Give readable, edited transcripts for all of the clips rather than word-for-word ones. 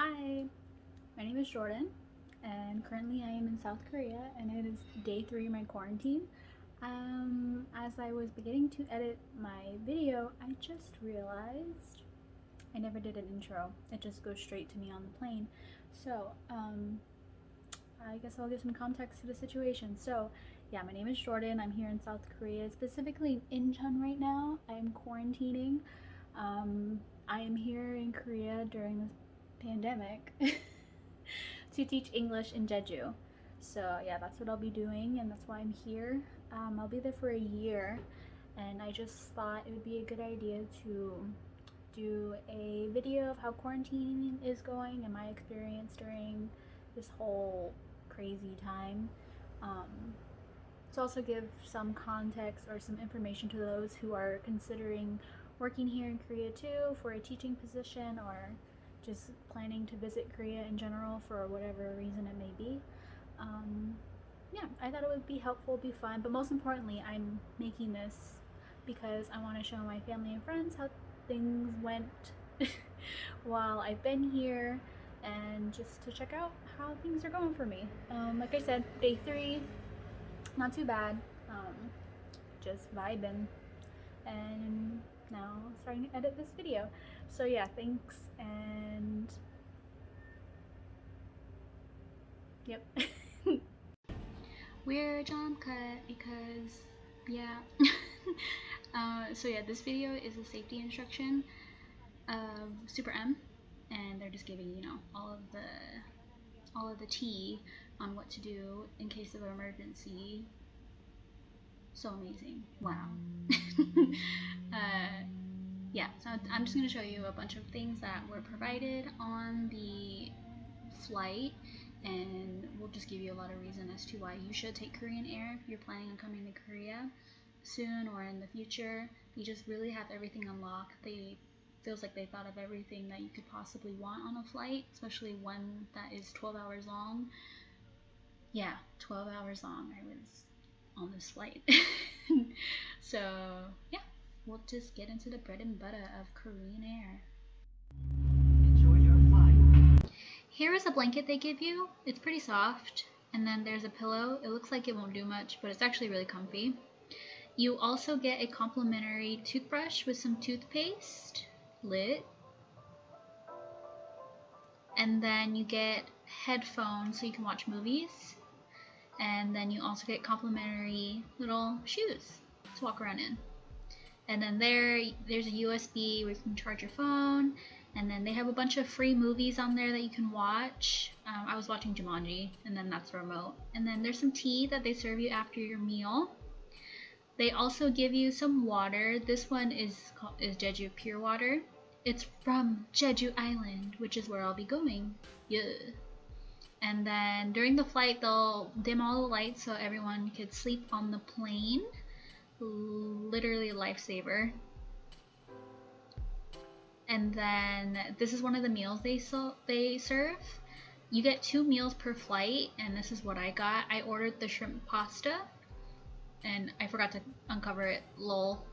Hi, my name is Jordan, and currently I am in South Korea, and it is day 3 of my quarantine. As I was beginning to edit my video, I just realized I never did an intro. It just goes straight to me on the plane. So, I guess I'll give some context to the situation. So, yeah, my name is Jordan. I'm here in South Korea, specifically in Incheon right now. I am quarantining. I am here in Korea during this pandemic to teach English in Jeju. So, yeah, that's what I'll be doing, and that's why I'm here. I'll be there for a year, and I just thought it would be a good idea to do a video of how quarantining is going and my experience during this whole crazy time. Um, to also give some context or some information to those who are considering working here in Korea too for a teaching position or just planning to visit Korea in general for whatever reason it may be. Um, yeah, I thought it would be helpful, be fun, but most importantly, I'm making this because I want to show my family and friends how things went while I've been here and just to check out how things are going for me. Like I said, day 3, not too bad. Um, just vibing, and now starting to edit this video. So yeah, thanks, and yep. Weird jump cut because yeah. So yeah, this video is a safety instruction of Super M, and they're just giving all of the tea on what to do in case of emergency. So amazing. Wow. Yeah, so I'm just going to show you a bunch of things that were provided on the flight, and we'll just give you a lot of reason as to why you should take Korean Air if you're planning on coming to Korea soon or in the future. They just really have everything on lock. Feels like they thought of everything that you could possibly want on a flight, especially one that is 12 hours long. Yeah, 12 hours long. I was on this flight. So yeah, we'll just get into the bread and butter of Korean Air. Enjoy your flight. Here is a blanket they give you. It's pretty soft. And then there's a pillow. It looks like it won't do much, but it's actually really comfy. You also get a complimentary toothbrush with some toothpaste. Lit. And then you get headphones so you can watch movies. And then you also get complimentary little shoes to walk around in. And then there's a USB where you can charge your phone. And then they have a bunch of free movies on there that you can watch. I was watching Jumanji, and then that's the remote. And then there's some tea that they serve you after your meal. They also give you some water. This one is Jeju Pure Water. It's from Jeju Island, which is where I'll be going. Yeah. And then during the flight, they'll dim all the lights so everyone could sleep on the plane. Literally a lifesaver. And then this is one of the meals they serve. You get 2 meals per flight, and this is what I got. I ordered the shrimp pasta, and I forgot to uncover it, lol.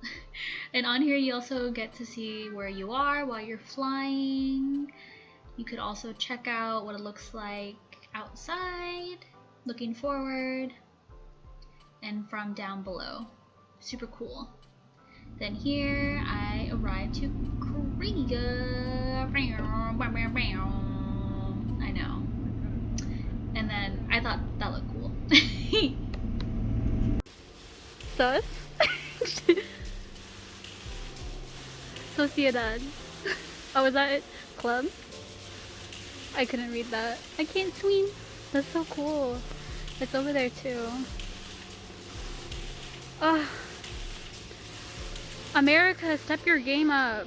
And on here you also get to see where you are while you're flying. You could also check out what it looks like outside, looking forward, and from down below. Super cool. Then here I arrived to Korea. I know. And then I thought that looked cool. Sus? Sociedad. Oh, is that it? Club? I couldn't read that. I can't swim. That's so cool. It's over there too. Ugh. America, step your game up.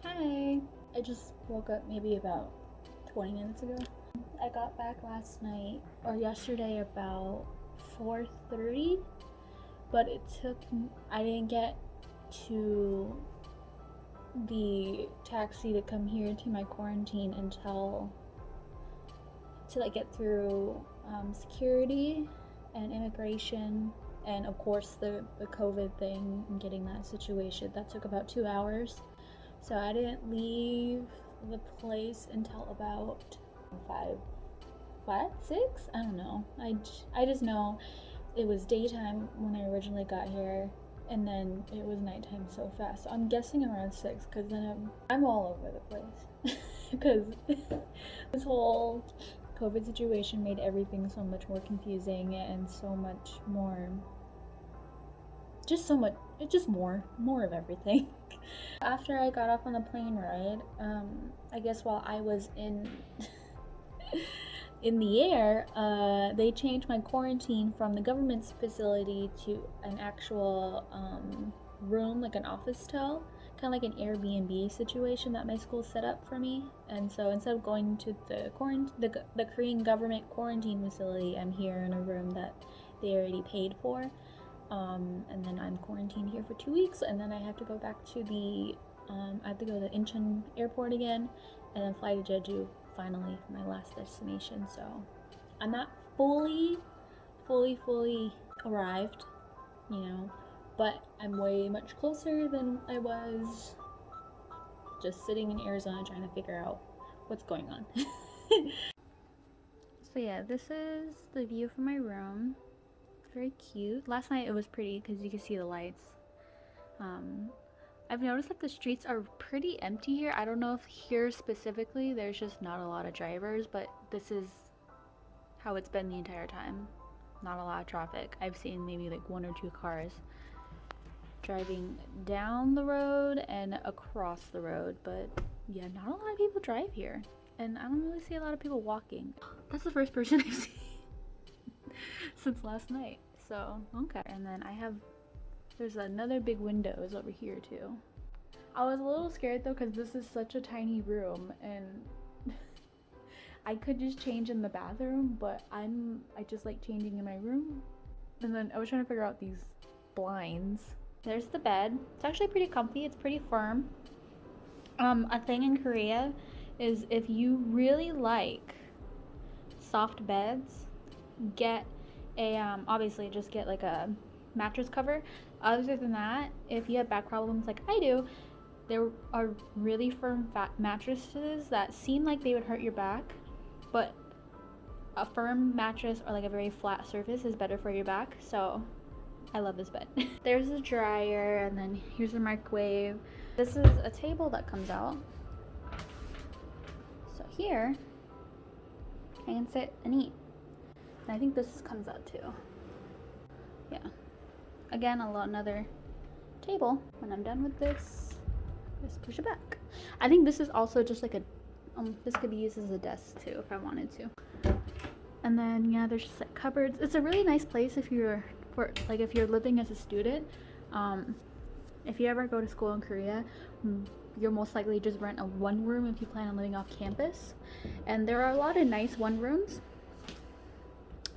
Hi. I just woke up maybe about 20 minutes ago. I got back last night or yesterday about 4:30, but I didn't get to the taxi to come here to my quarantine until I get through security and immigration, and of course the COVID thing and getting that situation. That took about 2 hours. So I didn't leave the place until about 6? I don't know. I just know it was daytime when I originally got here, and then it was nighttime so fast. So I'm guessing around 6, because then I'm all over the place. Because this whole COVID situation made everything so much more confusing and so much more, more of everything. After I got off on the plane ride, I guess while I was in the air, they changed my quarantine from the government's facility to an actual room, like an office style, kind of like an Airbnb situation that my school set up for me. And so instead of going to the Korean government quarantine facility, I'm here in a room that they already paid for. And then I'm quarantined here for 2 weeks, and then I have to go back to I have to go to Incheon airport again, and then fly to Jeju, finally, my last destination. So I'm not fully arrived, but I'm way much closer than I was just sitting in Arizona trying to figure out what's going on. So yeah, this is the view from my room. Very cute. Last night it was pretty because you can see the lights. I've noticed like the streets are pretty empty here. I don't know if here specifically there's just not a lot of drivers, but this is how it's been the entire time. Not a lot of traffic. I've seen maybe like 1 or 2 cars driving down the road and across the road, but yeah, not a lot of people drive here, and I don't really see a lot of people walking. That's the first person I've seen since last night. So okay. And then there's another big window is over here too. I was a little scared though because this is such a tiny room, and I could just change in the bathroom, but I just like changing in my room. And then I was trying to figure out these blinds. There's the bed. It's actually pretty comfy. It's pretty firm. A thing in Korea is if you really like soft beds, get a obviously just get like a mattress cover. Other than that, if you have back problems like I do, there are really firm mattresses that seem like they would hurt your back, but a firm mattress or like a very flat surface is better for your back. So I love this bed. There's a dryer, and then here's a microwave. This is a table that comes out. So here I can sit and eat. And I think this comes out too. Yeah. Again, another table. When I'm done with this, just push it back. I think this is also just like this could be used as a desk too if I wanted to. And then yeah, there's just like cupboards. It's a really nice place if you're living as a student. If you ever go to school in Korea, you'll most likely just rent a 1 room if you plan on living off campus. And there are a lot of nice 1 rooms.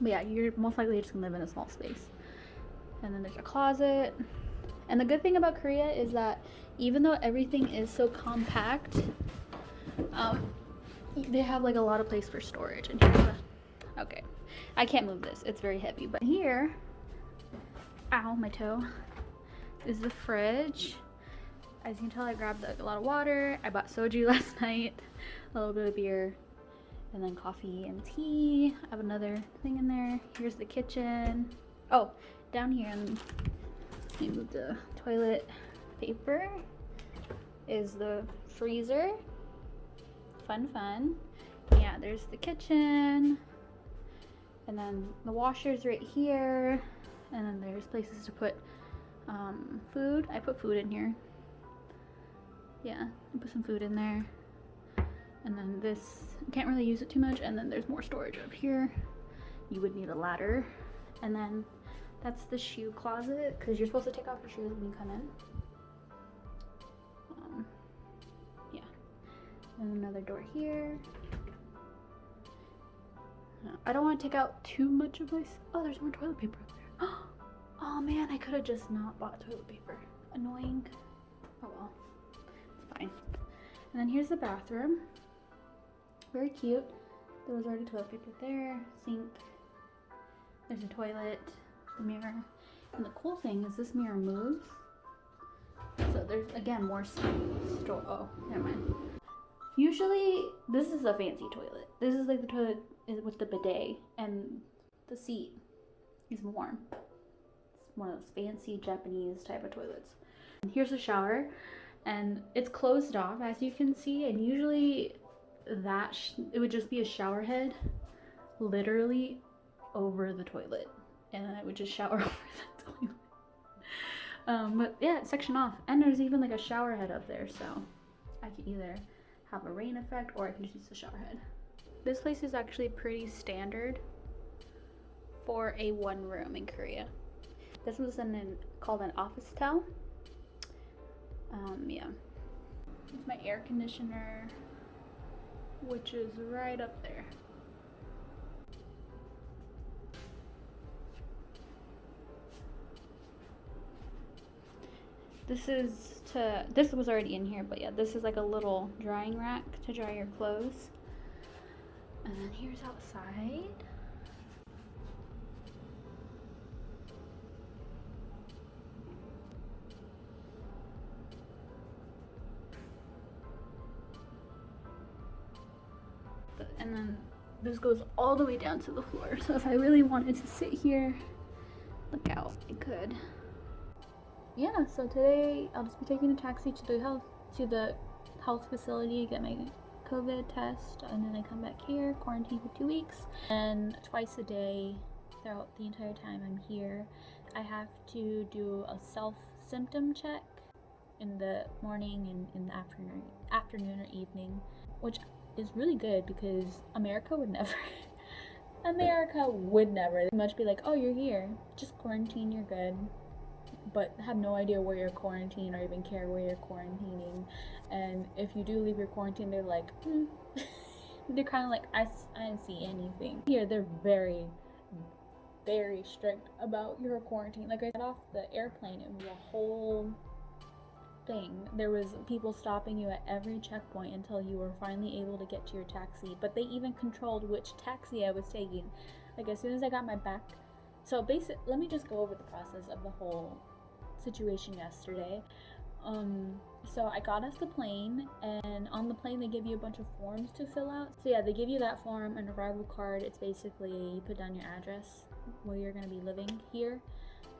But yeah, you're most likely just gonna live in a small space. And then there's a closet. And the good thing about Korea is that even though everything is so compact, they have like a lot of place for storage. And okay, I can't move this, it's very heavy. But here, ow, my toe, is the fridge. As you can tell, I grabbed a lot of water. I bought soju last night, a little bit of beer, and then coffee and tea. I have another thing in there. Here's the kitchen. Oh, down here, let me move the toilet paper, is the freezer. Fun. Yeah, there's the kitchen, and then the washer's right here, and then there's places to put food. I put food in here. Yeah, I put some food in there. And then this, I can't really use it too much. And then there's more storage up here. You would need a ladder. And then that's the shoe closet, because you're supposed to take off your shoes when you come in. Yeah. And another door here. I don't want to take out too much of my... Oh, there's more toilet paper up there. Oh man, I could have just not bought toilet paper. Annoying. Oh well. It's fine. And then here's the bathroom. Very cute. There was already toilet paper there. Sink. There's a toilet. The mirror. And the cool thing is this mirror moves. So there's, again, more store. Oh, never mind. Usually, this is a fancy toilet. This is like the toilet with the bidet, and the seat is warm. It's one of those fancy Japanese type of toilets. Here's the shower, and it's closed off, as you can see, and usually it would just be a shower head literally over the toilet, and then I would just shower over the toilet. But yeah, it's sectioned off, and there's even like a shower head up there, so I could either have a rain effect or I can just use the shower head. This place is actually pretty standard for a one room in Korea. This was called an office towel. Yeah. It's my air conditioner, which is right up there. This was already in here, but yeah, this is like a little drying rack to dry your clothes. And then here's outside. And then this goes all the way down to the floor. So if I really wanted to sit here, look out, I could. Yeah, so today I'll just be taking a taxi to the health facility to get my COVID test, and then I come back here, quarantine for 2 weeks, and twice a day throughout the entire time I'm here, I have to do a self-symptom check in the morning and in the afternoon or evening, which is really good because America would never much be like, oh, you're here, just quarantine, you're good, but have no idea where you're quarantined or even care where you're quarantining. And if you do leave your quarantine, they're like, they're kind of like, I didn't see anything. Here, they're very, very strict about your quarantine. Like, I got off the airplane, it was a whole thing. There was people stopping you at every checkpoint until you were finally able to get to your taxi. But they even controlled which taxi I was taking. Like, as soon as I got my back. So let me just go over the process of the whole situation yesterday. So I got off the plane, and on the plane they give you a bunch of forms to fill out. So yeah, they give you that form, an arrival card. It's basically you put down your address where you're going to be living here,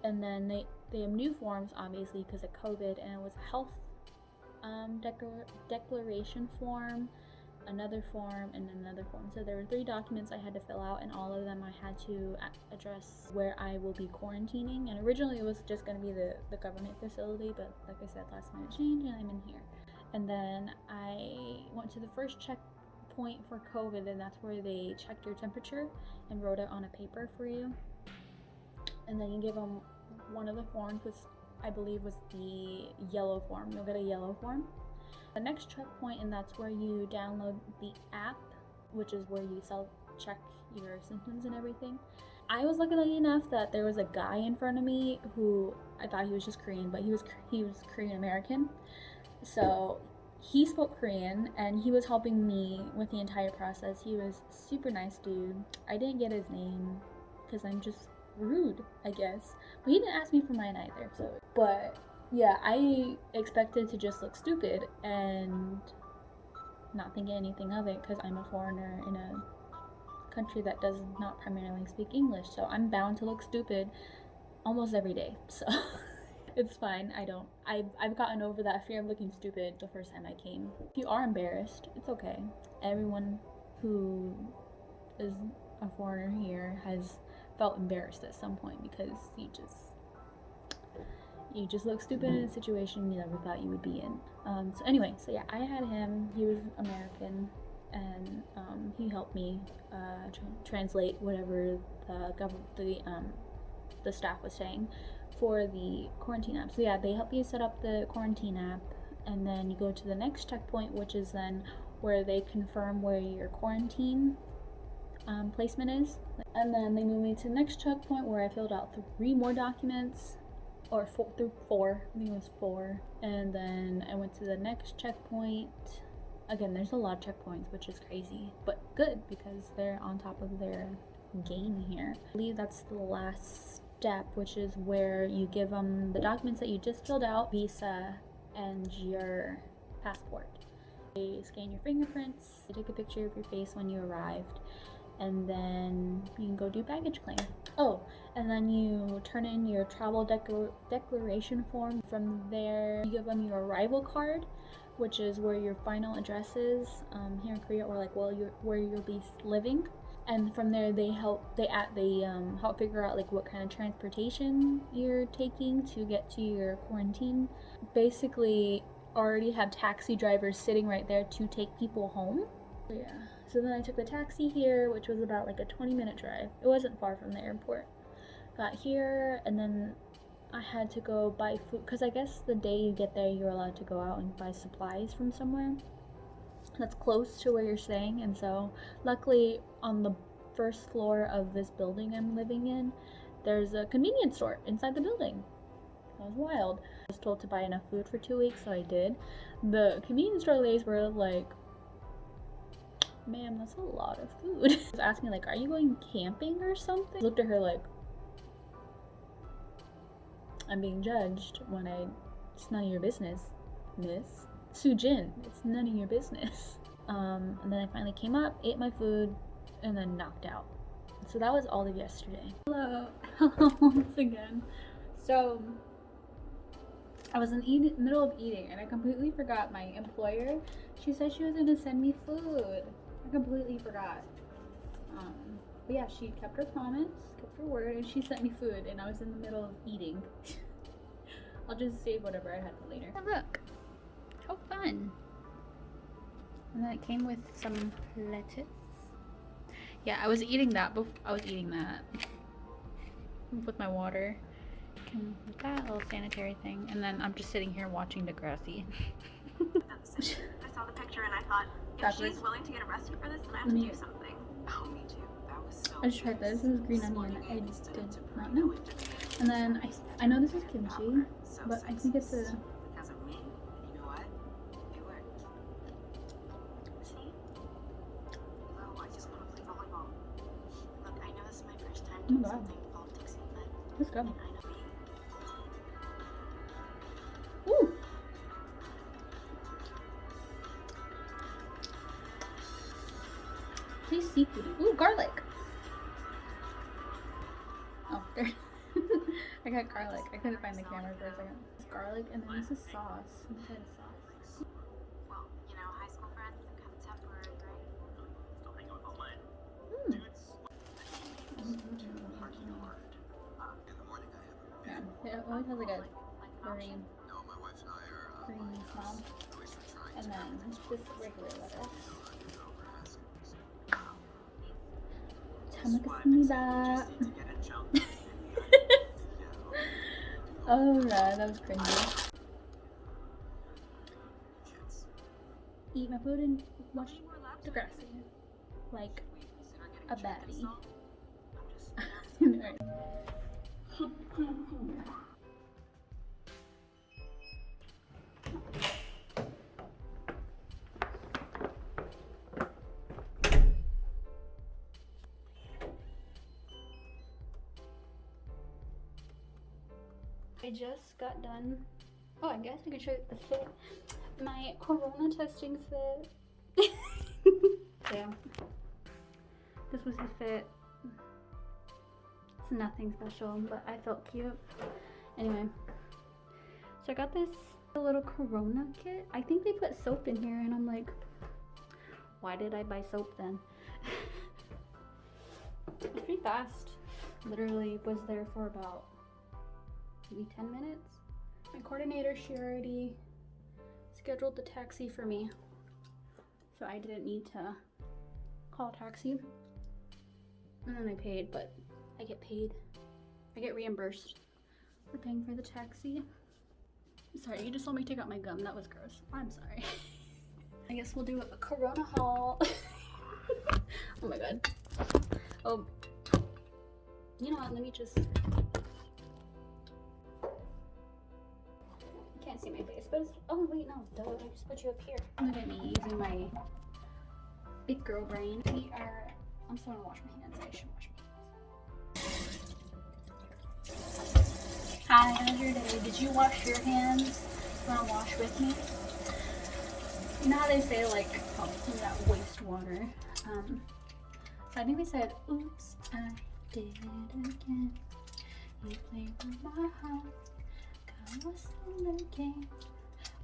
and then they have new forms, obviously because of COVID, and it was a health declaration form, another form, and another form. So there were 3 documents I had to fill out, and all of them I had to address where I will be quarantining. And originally it was just going to be the government facility, but like I said, last minute change, and I'm in here. And then I went to the first checkpoint for COVID, and that's where they checked your temperature and wrote it on a paper for you. And then you give them one of the forms, which I believe was the yellow form. You'll get a yellow form. The next checkpoint, and that's where you download the app, which is where you self-check your symptoms and everything. I was lucky enough that there was a guy in front of me who I thought he was just Korean, but he was Korean American. So he spoke Korean, and he was helping me with the entire process. He was super nice dude. I didn't get his name because I'm just rude, I guess. But he didn't ask me for mine either. But yeah, I expected to just look stupid and not think anything of it because I'm a foreigner in a country that does not primarily speak English, so I'm bound to look stupid almost every day. So it's fine. I've gotten over that fear of looking stupid the first time I came. If you are embarrassed, it's okay. Everyone who is a foreigner here has felt embarrassed at some point because you just look stupid in a situation you never thought you would be in. So anyway, so yeah, I had him. He was American, and he helped me translate whatever the staff was saying for the quarantine app. So yeah, they help you set up the quarantine app, and then you go to the next checkpoint, which is then where they confirm where your quarantine placement is. And then they moved me to the next checkpoint where I filled out 3 more documents, or 4, I think it was 4. And then I went to the next checkpoint. Again, there's a lot of checkpoints, which is crazy, but good because they're on top of their game here. I believe that's the last step, which is where you give them the documents that you just filled out, visa, and your passport. They scan your fingerprints, they take a picture of your face when you arrived, and then you can go do baggage claim. Oh, and then you turn in your travel declaration form. From there, you give them your arrival card, which is where your final address is here in Korea, or like where you'll be living. And from there, they help figure out like what kind of transportation you're taking to get to your quarantine. Basically, already have taxi drivers sitting right there to take people home. Yeah. So then I took the taxi here, which was about like a 20-minute drive. It wasn't far from the airport. Got here, and then I had to go buy food, because I guess the day you get there, you're allowed to go out and buy supplies from somewhere that's close to where you're staying. And so luckily on the first floor of this building I'm living in, there's a convenience store inside the building. That was wild. I was told to buy enough food for 2 weeks, so I did. The convenience store ladies were like, ma'am, that's a lot of food. She was asking like, are you going camping or something? I looked at her like, I'm being judged when it's none of your business, miss. Sujin, it's none of your business. And then I finally came up, ate my food, and then knocked out. So that was all of yesterday. Hello once again. So I was in the middle of eating and I completely forgot my employer. She said she was gonna send me food. I completely forgot. But yeah, she kept her promise, kept her word, and she sent me food, and I was in the middle of eating. I'll just save whatever I had for later. Oh, look, how fun. And then it came with some lettuce. Yeah, I was eating that with my water. And with that little sanitary thing, and then I'm just sitting here watching Degrassi. I saw the picture and I thought, if she's willing to get arrested for this, then I have to do something. Oh, me too. That was so. I just tried this. This is green onion. I did not know. And then I know this is kimchi, but I think it's a. Because of me. You know what? It worked. See? Oh, I just want to play volleyball. Look, I know this is my first time doing something politicsy, but let's go. I know. Ooh. Please seafoody. Ooh, garlic. Oh, there. I got garlic. I couldn't find the camera for a second. It's garlic, and then this is sauce. Some kind of sauce. Well, you know, high school friends are kind of temporary, right? Still hanging with all mine. Yeah, it always has like a green smell. And then just regular lettuce. 잘 먹겠습니다. Alright, that was cringy. Eat my food and watch Degrassi. Like a baddie. Alright. I just got done. Oh, I guess I could show you the fit. My corona testing fit. Yeah. This was the fit. It's nothing special, but I felt cute. Anyway. So I got this little corona kit. I think they put soap in here and I'm like, why did I buy soap then? It's pretty fast. Literally was there for about maybe 10 minutes. My coordinator, she already scheduled the taxi for me, so I didn't need to call a taxi. And then I paid, but I get reimbursed for paying for the taxi. Sorry, you just saw me take out my gum. That was gross. I'm sorry. I guess we'll do a corona haul. Oh my god. Oh, you know what, let me just, can't see my face, but it's, oh wait, no, duh, I just put you up here. Look at me using my big girl brain. I'm still gonna wash my hands. I should wash my hands. Hi, how's your day? Did you wash your hands? You wanna wash with me? You know how they say like, oh, that wastewater. So I think they said, oops, I did it again. You played with my heart, got lost in the game.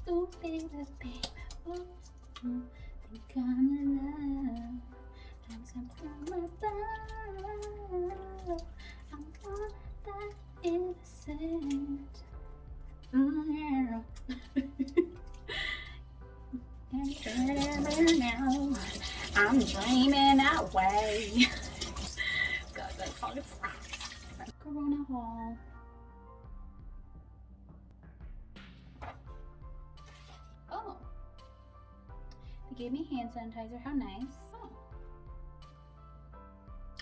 Ooh, baby, baby, oops, think I'm in love. I'm something about I'm all that innocent. Yeah. Now I'm dreaming away. God, that song is Corona Hall. Oh, they gave me hand sanitizer. How nice.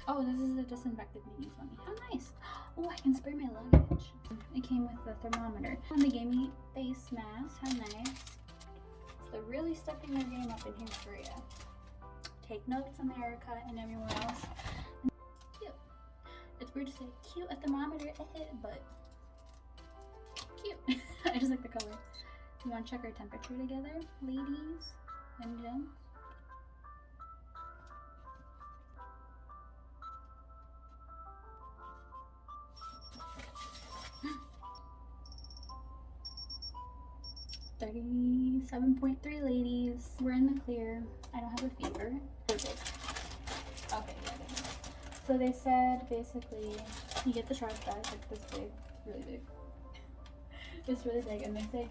Oh, this is a disinfectant mini for me. How nice. Oh, I can spray my luggage. It came with the thermometer. And they gave me face masks. How nice. So they're really stepping their game up in here in Korea. Take notes, America and everyone else. Cute. It's weird to say cute a thermometer, but cute. I just like the color. You want to check our temperature together, ladies and gents? .3, ladies. We're in the clear. I don't have a fever. Okay, yeah. So they said basically you get the trash bag like this big, really big. It's really big, and they say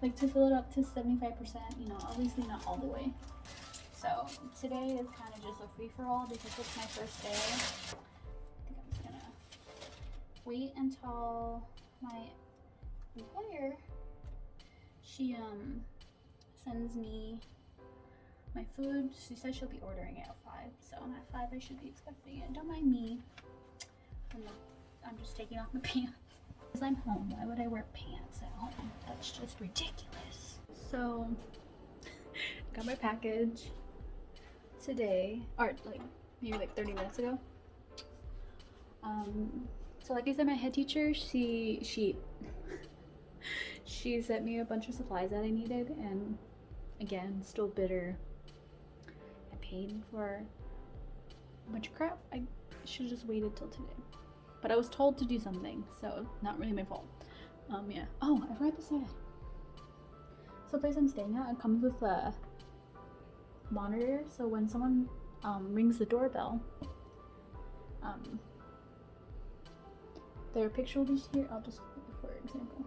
like to fill it up to 75%. You know, obviously not all the way. So today is kind of just a free for all because it's my first day. I think I'm just gonna wait until my employer. She sends me my food. She said she'll be ordering it at 5, so at 5 I should be expecting it. Don't mind me. I'm just taking off my pants. Because I'm home, why would I wear pants at home? That's just ridiculous. So, got my package today, or like maybe like 30 minutes ago. So like I said, my head teacher, she sent me a bunch of supplies that I needed, and again, still bitter. I paid for a bunch of crap. I should have just waited till today. But I was told to do something, so not really my fault. Yeah. Oh, I forgot to say. So the place I'm staying at, it comes with a monitor, so when someone rings the doorbell, their picture will be here. I'll just put it for example.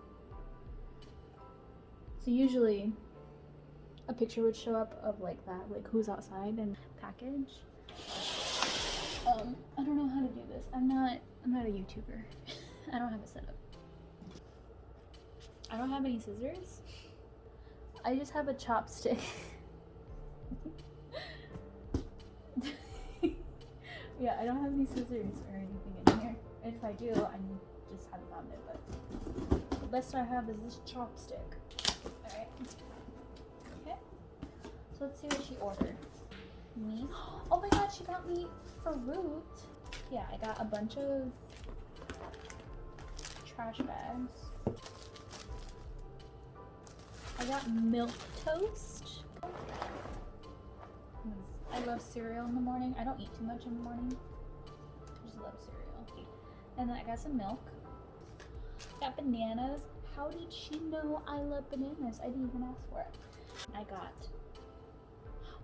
So usually a picture would show up of like that, like who's outside and package. I don't know how to do this. I'm not a YouTuber. I don't have a setup. I don't have any scissors. I just have a chopstick. Yeah, I don't have any scissors or anything in here. If I do, I just haven't found it, but the best I have is this chopstick. Alright. Okay. So let's see what she ordered. Me? Oh my god, she got me fruit. Yeah, I got a bunch of trash bags. I got milk toast. I love cereal in the morning. I don't eat too much in the morning. I just love cereal. And then I got some milk. Got bananas. How did she know I love bananas? I didn't even ask for it. I got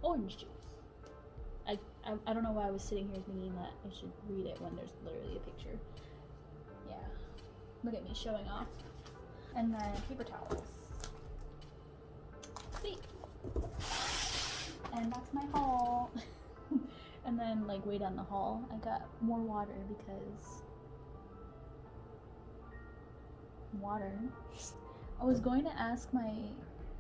orange juice. I don't know why I was sitting here thinking that I should read it when there's literally a picture. Yeah. Look at me showing off. And then paper towels. Sweet. And that's my haul. And then like way down the hall, I got more water because water. I was going to ask my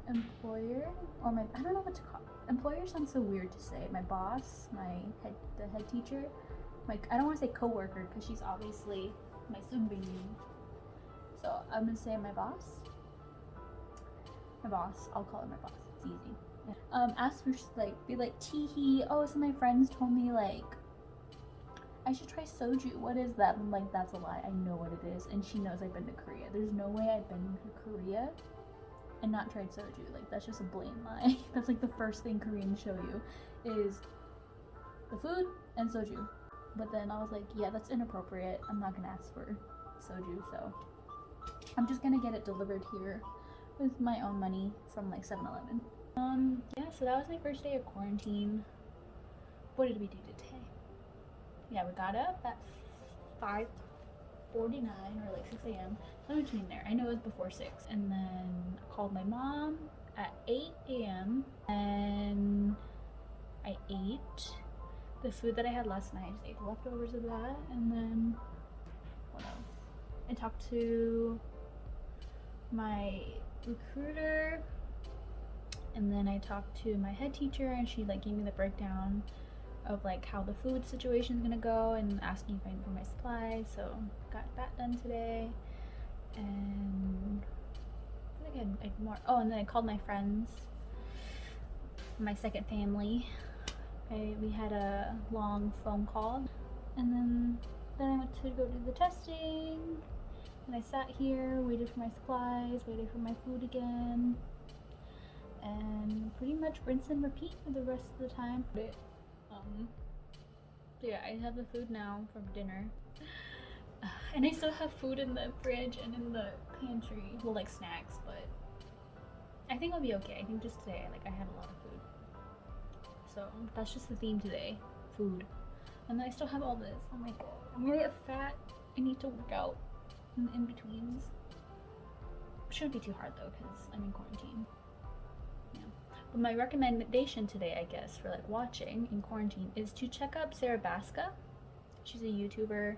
employer or my, I don't know what to call it. Employer sounds so weird to say. My boss, the head teacher, I don't want to say coworker because she's obviously my sunbin. So I'm gonna say my boss. My boss. I'll call her my boss. It's easy. Ask for like, be like, teehee. Oh, some of my friends told me like I should try soju. What is that? I'm like, that's a lie. I know what it is, and she knows I've been to Korea. There's no way I've been to Korea and not tried soju. Like, that's just a blatant lie. That's like the first thing Koreans show you is the food and soju. But then I was like, yeah, that's inappropriate. I'm not gonna ask for soju, so I'm just gonna get it delivered here with my own money from like 7-Eleven. Yeah, so that was my first day of quarantine. What did we do today? Yeah, we got up at 5:49 or like 6 a.m. In between there. I know it was before 6. And then I called my mom at 8 a.m. and I ate the food that I had last night. I just ate the leftovers of that. And then what else? I talked to my recruiter, and then I talked to my head teacher, and she like gave me the breakdown of like how the food situation is gonna go and asking if I need for my supplies. So got that done today. And I think I had more. Oh, and then I called my friends, my second family. We had a long phone call, and then I went to go do the testing, and I sat here, waited for my supplies, waited for my food again, and pretty much rinse and repeat for the rest of the time. So yeah, I have the food now from dinner. And I still have food in the fridge and in the pantry. Well, like snacks, but I think I'll be okay. I think just today, like, I had a lot of food. So that's just the theme today, food. And then I still have all this. Oh my god, I'm gonna get fat. I need to work out in the in-betweens. Shouldn't be too hard though, because I'm in quarantine. Yeah. But my recommendation today, I guess, for like watching in quarantine is to check out Sarah Baska. She's a YouTuber.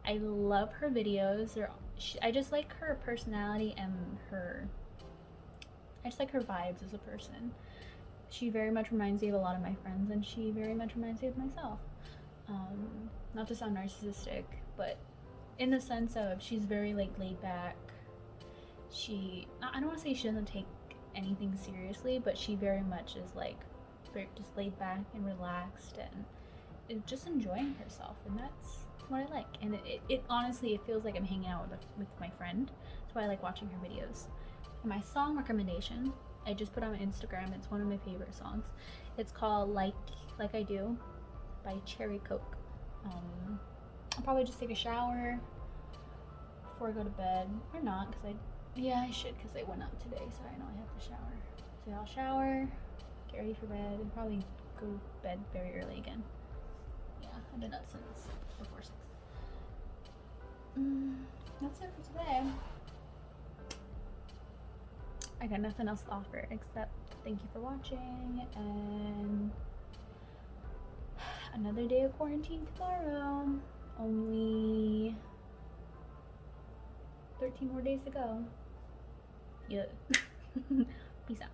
I love her videos. I just like her personality and I just like her vibes as a person. She very much reminds me of a lot of my friends, and she very much reminds me of myself. Not to sound narcissistic, but in the sense of she's very like laid back. I don't want to say she doesn't take anything seriously, but she very much is like very just laid back and relaxed and just enjoying herself, and that's what I like. And it honestly, it feels like I'm hanging out with my friend. That's why I like watching her videos. And my song recommendation, I just put on my Instagram. It's one of my favorite songs. It's called Like I Do by Cherry Coke. I'll probably just take a shower before I go to bed, or not, because I should, because I went out today, so I know I have to shower. So I'll shower, get ready for bed, and probably go to bed very early again. Yeah, I've been up since before 6. That's it for today. I got nothing else to offer except thank you for watching, and another day of quarantine tomorrow. Only 13 more days to go. Yeah. Peace out.